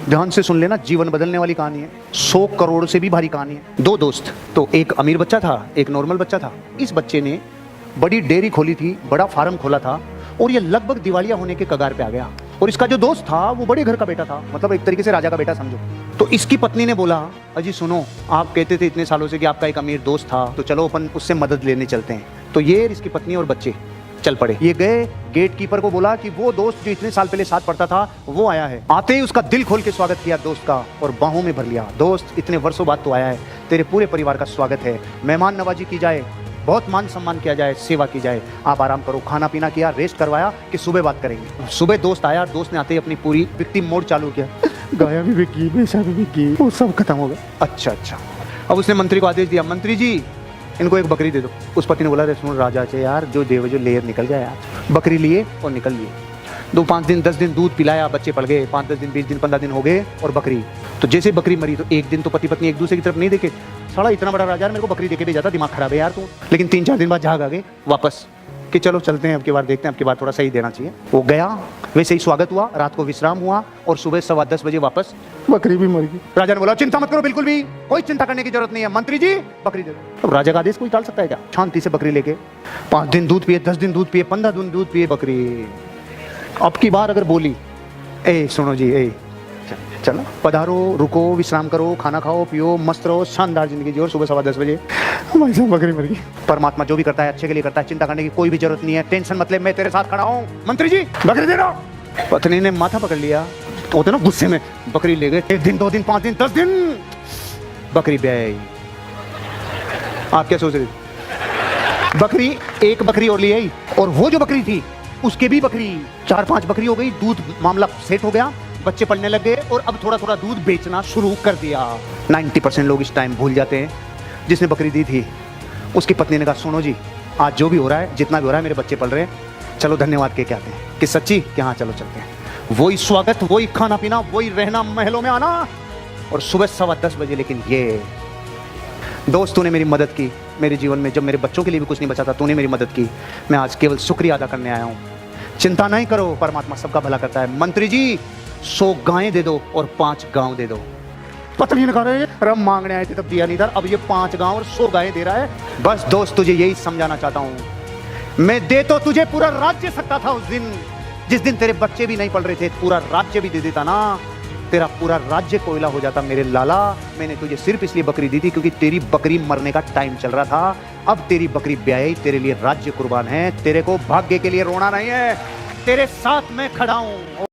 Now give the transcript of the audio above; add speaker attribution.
Speaker 1: ध्यान से सुन लेना, जीवन बदलने वाली कहानी है। 100 करोड़ से भी भारी कहानी है। 2 दोस्त, तो एक अमीर बच्चा था, एक नॉर्मल बच्चा था। इस बच्चे ने बड़ी डेयरी खोली थी, बड़ा फार्म खोला था और ये लगभग दिवालिया होने के कगार पे आ गया। और इसका जो दोस्त था वो बड़े घर का बेटा था, मतलब एक तरीके से राजा का बेटा समझो। तो इसकी पत्नी ने बोला, अजी सुनो, आप कहते थे इतने सालों से कि आपका एक अमीर दोस्त था, तो चलो अपन उससे मदद लेने चलते हैं। तो ये इसकी पत्नी और बच्चे चल पड़े। ये गए, गेट कीपर को बोला कि वो दोस्त जो इतने साल पहले साथ पढ़ता था वो आया है। आते ही उसका दिल खोल के स्वागत किया दोस्त का और बाहों में भर लिया। दोस्त, इतने वर्षों बाद तो आया है, तेरे पूरे परिवार का स्वागत है, मेहमान नवाजी की जाए, बहुत मान सम्मान किया जाए, सेवा की जाए, आप आराम करो। खाना पीना किया, रेस्ट करवाया कि सुबह बात करेंगे। सुबह दोस्त आया, दोस्त ने आते ही अपनी पूरी विक्टिम मोड चालू किया। गाया भी बिकी, बेचा भी बिकी, वो सब खत्म हो गया। अच्छा। अब उसने मंत्री को आदेश दिया, मंत्री जी इनको एक बकरी दे दो। उस पति ने बोला, रे सुन राजा से यार, जो देव जो लेर निकल जाए यार। बकरी लिए और निकल लिए। 2-5 दिन 10 दिन दूध पिलाया, बच्चे पल गए। 5-10 दिन 20 दिन 15 दिन हो गए और बकरी, तो जैसे बकरी मरी तो एक दिन तो पति पत्नी एक दूसरे की तरफ नहीं देखे। साला इतना बड़ा राजा मेरे को बकरी देके भेजा था, दिमाग खराब है यार तू। लेकिन 3-4 दिन बाद झाग आ गए वापस कि चलो चलते हैं, अब की बार देखते हैं, अब की बार थोड़ा सही देना चाहिए। वो गया, वैसे ही स्वागत हुआ, रात को विश्राम हुआ और सुबह 10:15 बजे वापस बकरी भी मर गई। राजा ने बोला, चिंता मत करो, बिल्कुल भी कोई चिंता करने की जरूरत नहीं है, मंत्री जी बकरी दे दो। अब राजा का आदेश कोई टाल सकता है क्या? शांति से बकरी लेके 5 दिन दूध पिए, 10 दिन दूध पिए, 15 दिन दूध पिए बकरी। अब की बार अगर बोली, ए सुनो जी, ए चलो पधारो, रुको, विश्राम करो, खाना खाओ, पियो, मस्त रहो, शानदार जिंदगी जियो, सुबह 10:15 बजे भाई साहब बकरी मर गई। परमात्मा जो भी करता है अच्छे के लिए करता है, चिंता करने की कोई भी जरूरत नहीं है, टेंशन मत ले, मैं तेरे साथ खड़ा हूँ, मंत्री जी बकरी दे दो। पत्नी ने माथा पकड़ लिया, तो होते ना गुस्से में, बकरी ले गए। 1 दिन 2 दिन 5 दिन 10 दिन बकरी ब्याई। आप क्या सोच रहे थे? बकरी, एक बकरी और ले आई और वो जो बकरी थी उसके भी बकरी 4-5 बकरी हो गई। दूध मामला सेट हो गया, बच्चे पढ़ने लग गए और अब थोड़ा थोड़ा दूध बेचना शुरू कर दिया। 90% लोग इस टाइम भूल जाते हैं, जिसने बकरी दी थी उसकी पत्नी ने कहा, सुनो जी आज जो भी हो रहा है, जितना भी हो रहा है, मेरे बच्चे पढ़ रहे हैं, चलो धन्यवाद के आते हैं। कि सच्ची कि हाँ चलो चलते हैं। वही स्वागत, वही खाना पीना, वही रहना, महलों में आना और सुबह 10:15 बजे। लेकिन ये दोस्त, तूने मेरी मदद की मेरे जीवन में, जब मेरे बच्चों के लिए भी कुछ नहीं बचा था, तूने मेरी मदद की, मैं आज केवल शुक्रिया अदा करने आया हूँ। चिंता नहीं करो, परमात्मा सबका भला करता है। मंत्री जी 100 गायें दे दो और 5 गांव दे दो। पत्नी ने कहा, रम मांगने आए थे तब दिया नहीं था, अब ये 5 गांव और 100 गायें दे रहा है। बस दोस्त, तुझे यही समझाना चाहता हूँ, मैं दे तो तुझे पूरा राज्य सकता था उस दिन, जिस दिन तेरे बच्चे भी नहीं पढ़ रहे थे, पूरा राज्य भी दे देता ना, तेरा पूरा राज्य कोयला हो जाता मेरे लाला। मैंने तुझे सिर्फ इसलिए बकरी दी थी क्योंकि तेरी बकरी मरने का टाइम चल रहा था। अब तेरी बकरी ब्याई, तेरे लिए राज्य कुर्बान है, तेरे को भाग्य के लिए रोना नहीं है, तेरे साथ मैं खड़ा हूं।